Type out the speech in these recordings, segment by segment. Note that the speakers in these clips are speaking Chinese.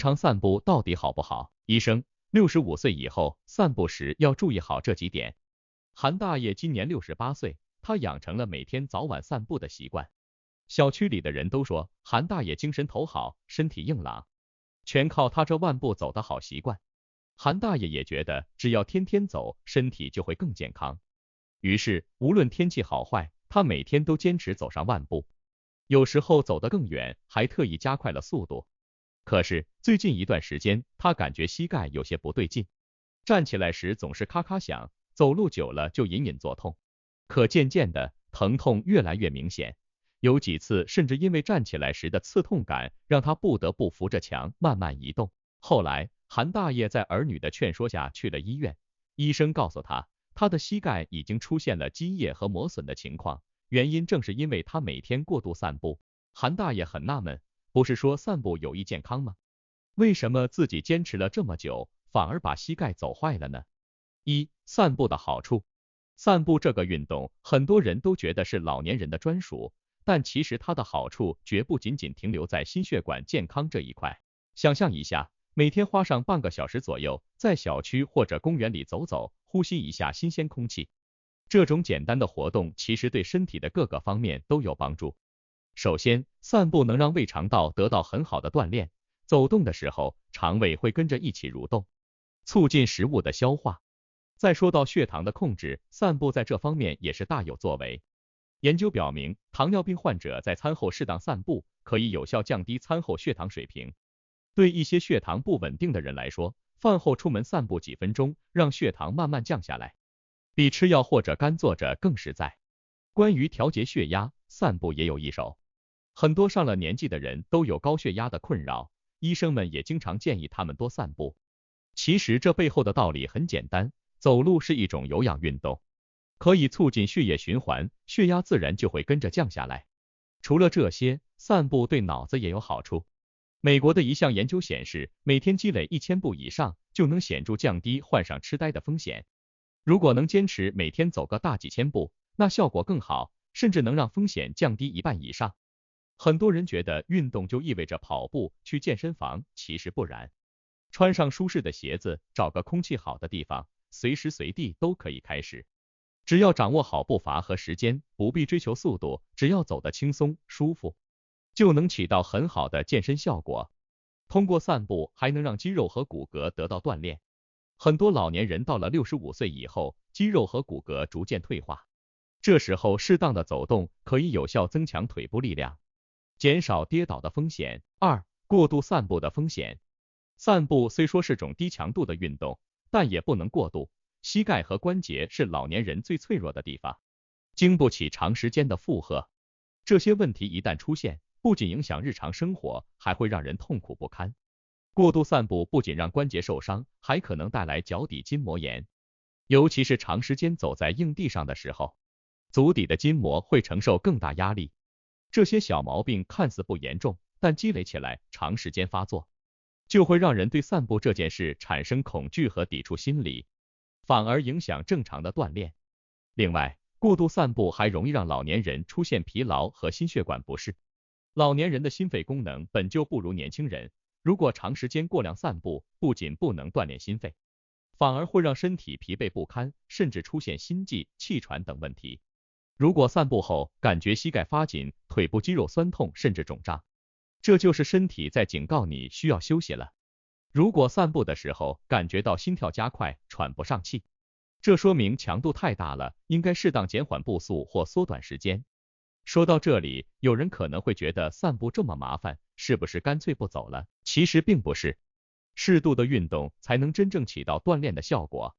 常散步到底好不好？医生，65岁以后散步时要注意好这几点。韩大爷今年68岁，他养成了每天早晚散步的习惯。小区里的人都说韩大爷精神头好，身体硬朗，全靠他这万步走的好习惯。韩大爷也觉得只要天天走，身体就会更健康。于是无论天气好坏，他每天都坚持走上万步，有时候走得更远，还特意加快了速度。可是最近一段时间，他感觉膝盖有些不对劲，站起来时总是咔咔响，走路久了就隐隐作痛，可渐渐的疼痛越来越明显，有几次甚至因为站起来时的刺痛感，让他不得不扶着墙慢慢移动。后来韩大爷在儿女的劝说下去了医院，医生告诉他，他的膝盖已经出现了积液和磨损的情况，原因正是因为他每天过度散步。韩大爷很纳闷，不是说散步有益健康吗？为什么自己坚持了这么久，反而把膝盖走坏了呢？散步的好处。散步这个运动，很多人都觉得是老年人的专属，但其实它的好处绝不仅仅停留在心血管健康这一块。想象一下，每天花上半个小时左右，在小区或者公园里走走，呼吸一下新鲜空气。这种简单的活动其实对身体的各个方面都有帮助。首先，散步能让胃肠道得到很好的锻炼，走动的时候，肠胃会跟着一起蠕动，促进食物的消化。再说到血糖的控制，散步在这方面也是大有作为。研究表明，糖尿病患者在餐后适当散步，可以有效降低餐后血糖水平。对一些血糖不稳定的人来说，饭后出门散步几分钟，让血糖慢慢降下来，比吃药或者干坐着更实在。关于调节血压，散步也有一手。很多上了年纪的人都有高血压的困扰，医生们也经常建议他们多散步。其实这背后的道理很简单，走路是一种有氧运动，可以促进血液循环，血压自然就会跟着降下来。除了这些，散步对脑子也有好处。美国的一项研究显示，每天积累1000步以上，就能显著降低患上痴呆的风险。如果能坚持每天走个大几千步，那效果更好，甚至能让风险降低1半以上。很多人觉得运动就意味着跑步、去健身房，其实不然。穿上舒适的鞋子，找个空气好的地方，随时随地都可以开始。只要掌握好步伐和时间，不必追求速度，只要走得轻松舒服，就能起到很好的健身效果。通过散步还能让肌肉和骨骼得到锻炼。很多老年人到了65岁以后，肌肉和骨骼逐渐退化，这时候适当的走动可以有效增强腿部力量，减少跌倒的风险。过度散步的风险。散步虽说是种低强度的运动，但也不能过度。膝盖和关节是老年人最脆弱的地方，经不起长时间的负荷。这些问题一旦出现，不仅影响日常生活，还会让人痛苦不堪。过度散步不仅让关节受伤，还可能带来脚底筋膜炎，尤其是长时间走在硬地上的时候，足底的筋膜会承受更大压力。这些小毛病看似不严重，但积累起来，长时间发作，就会让人对散步这件事产生恐惧和抵触心理，反而影响正常的锻炼。另外，过度散步还容易让老年人出现疲劳和心血管不适。老年人的心肺功能本就不如年轻人，如果长时间过量散步，不仅不能锻炼心肺，反而会让身体疲惫不堪，甚至出现心悸、气喘等问题。如果散步后感觉膝盖发紧、腿部肌肉酸痛甚至肿胀，这就是身体在警告你需要休息了。如果散步的时候感觉到心跳加快、喘不上气，这说明强度太大了，应该适当减缓步速或缩短时间。说到这里，有人可能会觉得散步这么麻烦，是不是干脆不走了？其实并不是，适度的运动才能真正起到锻炼的效果。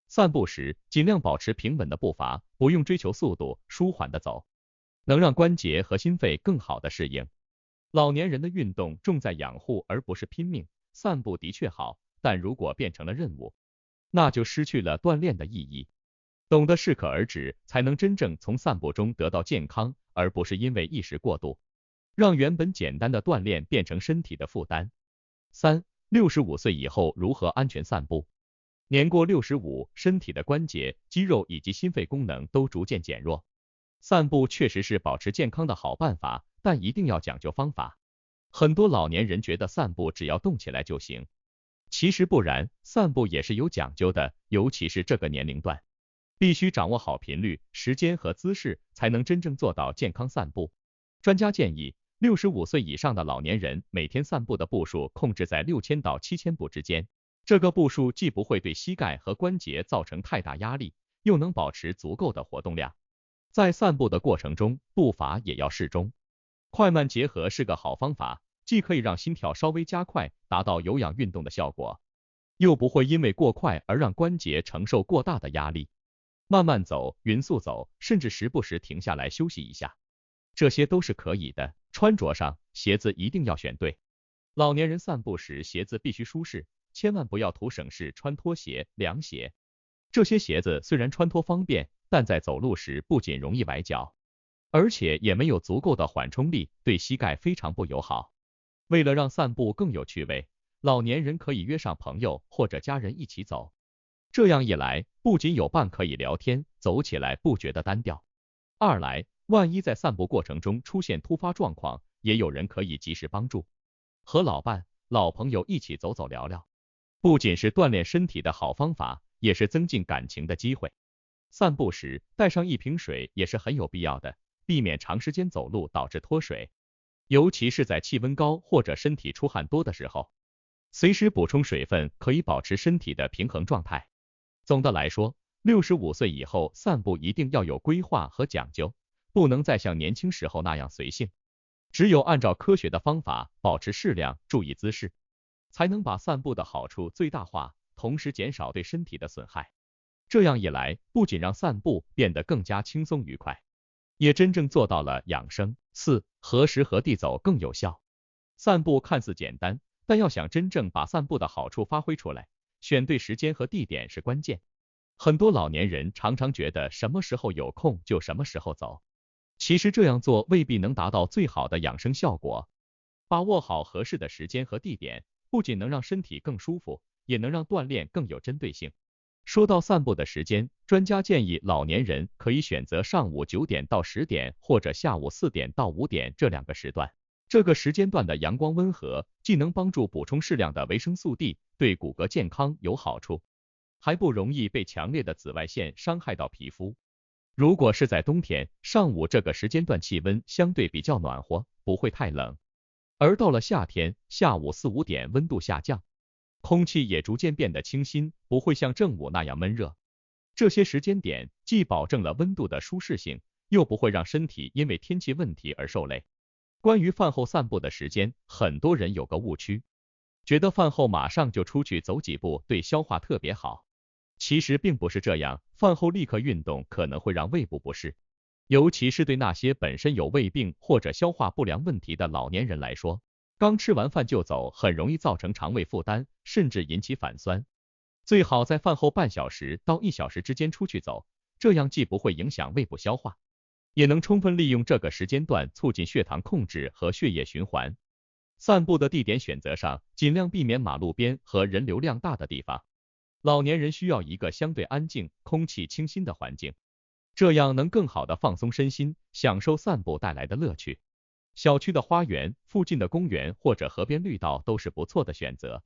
散步时尽量保持平稳的步伐，不用追求速度，舒缓的走，能让关节和心肺更好的适应。老年人的运动重在养护而不是拼命，散步的确好，但如果变成了任务，那就失去了锻炼的意义。懂得适可而止，才能真正从散步中得到健康，而不是因为一时过度，让原本简单的锻炼变成身体的负担。65岁以后如何安全散步？年过65，身体的关节、肌肉以及心肺功能都逐渐减弱，散步确实是保持健康的好办法，但一定要讲究方法。很多老年人觉得散步只要动起来就行，其实不然，散步也是有讲究的，尤其是这个年龄段，必须掌握好频率、时间和姿势，才能真正做到健康散步。专家建议，65岁以上的老年人每天散步的步数控制在6000到7000步之间，这个步数既不会对膝盖和关节造成太大压力，又能保持足够的活动量。在散步的过程中，步伐也要适中，快慢结合是个好方法，既可以让心跳稍微加快，达到有氧运动的效果，又不会因为过快而让关节承受过大的压力。慢慢走，匀速走，甚至时不时停下来休息一下，这些都是可以的。穿着上，鞋子一定要选对。老年人散步时鞋子必须舒适，千万不要图省事穿拖鞋、凉鞋。这些鞋子虽然穿脱方便，但在走路时不仅容易崴脚，而且也没有足够的缓冲力，对膝盖非常不友好。为了让散步更有趣味，老年人可以约上朋友或者家人一起走，这样一来，不仅有伴可以聊天，走起来不觉得单调。二来，万一在散步过程中出现突发状况，也有人可以及时帮助。和老伴、老朋友一起走走聊聊，不仅是锻炼身体的好方法，也是增进感情的机会。散步时带上一瓶水也是很有必要的，避免长时间走路导致脱水，尤其是在气温高或者身体出汗多的时候，随时补充水分可以保持身体的平衡状态。总的来说，65岁以后散步一定要有规划和讲究，不能再像年轻时候那样随性。只有按照科学的方法，保持适量，注意姿势，才能把散步的好处最大化，同时减少对身体的损害。这样一来，不仅让散步变得更加轻松愉快，也真正做到了养生。4. 何时何地走更有效？散步看似简单，但要想真正把散步的好处发挥出来，选对时间和地点是关键。很多老年人常常觉得什么时候有空就什么时候走，其实这样做未必能达到最好的养生效果。把握好合适的时间和地点，不仅能让身体更舒服，也能让锻炼更有针对性。说到散步的时间，专家建议老年人可以选择上午9点到10点，或者下午4点到5点这2个时段。这个时间段的阳光温和，既能帮助补充适量的维生素 D， 对骨骼健康有好处，还不容易被强烈的紫外线伤害到皮肤。如果是在冬天，上午这个时间段气温相对比较暖和，不会太冷，而到了夏天，下午4、5点温度下降，空气也逐渐变得清新，不会像正午那样闷热。这些时间点既保证了温度的舒适性，又不会让身体因为天气问题而受累。关于饭后散步的时间，很多人有个误区，觉得饭后马上就出去走几步对消化特别好。其实并不是这样，饭后立刻运动可能会让胃部不适，尤其是对那些本身有胃病或者消化不良问题的老年人来说，刚吃完饭就走很容易造成肠胃负担，甚至引起反酸。最好在饭后半小时到1小时之间出去走，这样既不会影响胃部消化，也能充分利用这个时间段促进血糖控制和血液循环。散步的地点选择上，尽量避免马路边和人流量大的地方。老年人需要一个相对安静、空气清新的环境，这样能更好的放松身心，享受散步带来的乐趣。小区的花园、附近的公园或者河边绿道都是不错的选择。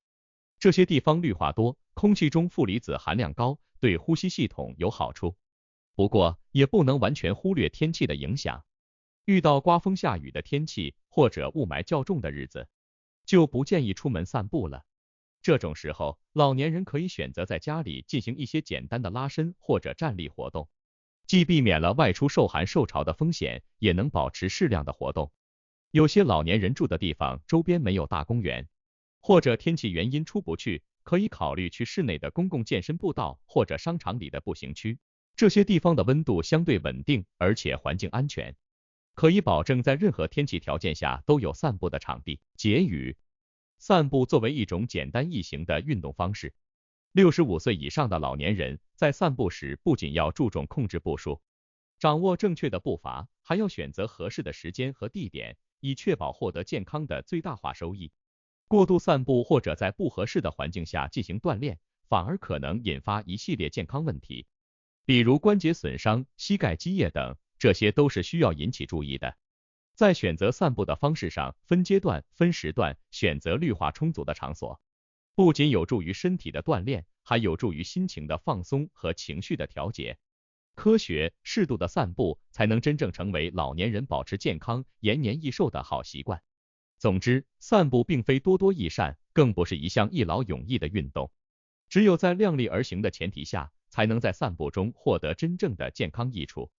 这些地方绿化多，空气中负离子含量高，对呼吸系统有好处。不过，也不能完全忽略天气的影响。遇到刮风下雨的天气或者雾霾较重的日子，就不建议出门散步了。这种时候，老年人可以选择在家里进行一些简单的拉伸或者站立活动，既避免了外出受寒受潮的风险，也能保持适量的活动。有些老年人住的地方周边没有大公园，或者天气原因出不去，可以考虑去室内的公共健身步道或者商场里的步行区。这些地方的温度相对稳定，而且环境安全，可以保证在任何天气条件下都有散步的场地。结语：散步作为一种简单易行的运动方式，65岁以上的老年人在散步时不仅要注重控制步数，掌握正确的步伐，还要选择合适的时间和地点，以确保获得健康的最大化收益。过度散步或者在不合适的环境下进行锻炼，反而可能引发一系列健康问题，比如关节损伤、膝盖积液等，这些都是需要引起注意的。在选择散步的方式上，分阶段、分时段，选择绿化充足的场所，不仅有助于身体的锻炼，还有助于心情的放松和情绪的调节。科学适度的散步，才能真正成为老年人保持健康、延年益寿的好习惯。总之，散步并非多多益善，更不是一项一劳永逸的运动。只有在量力而行的前提下，才能在散步中获得真正的健康益处。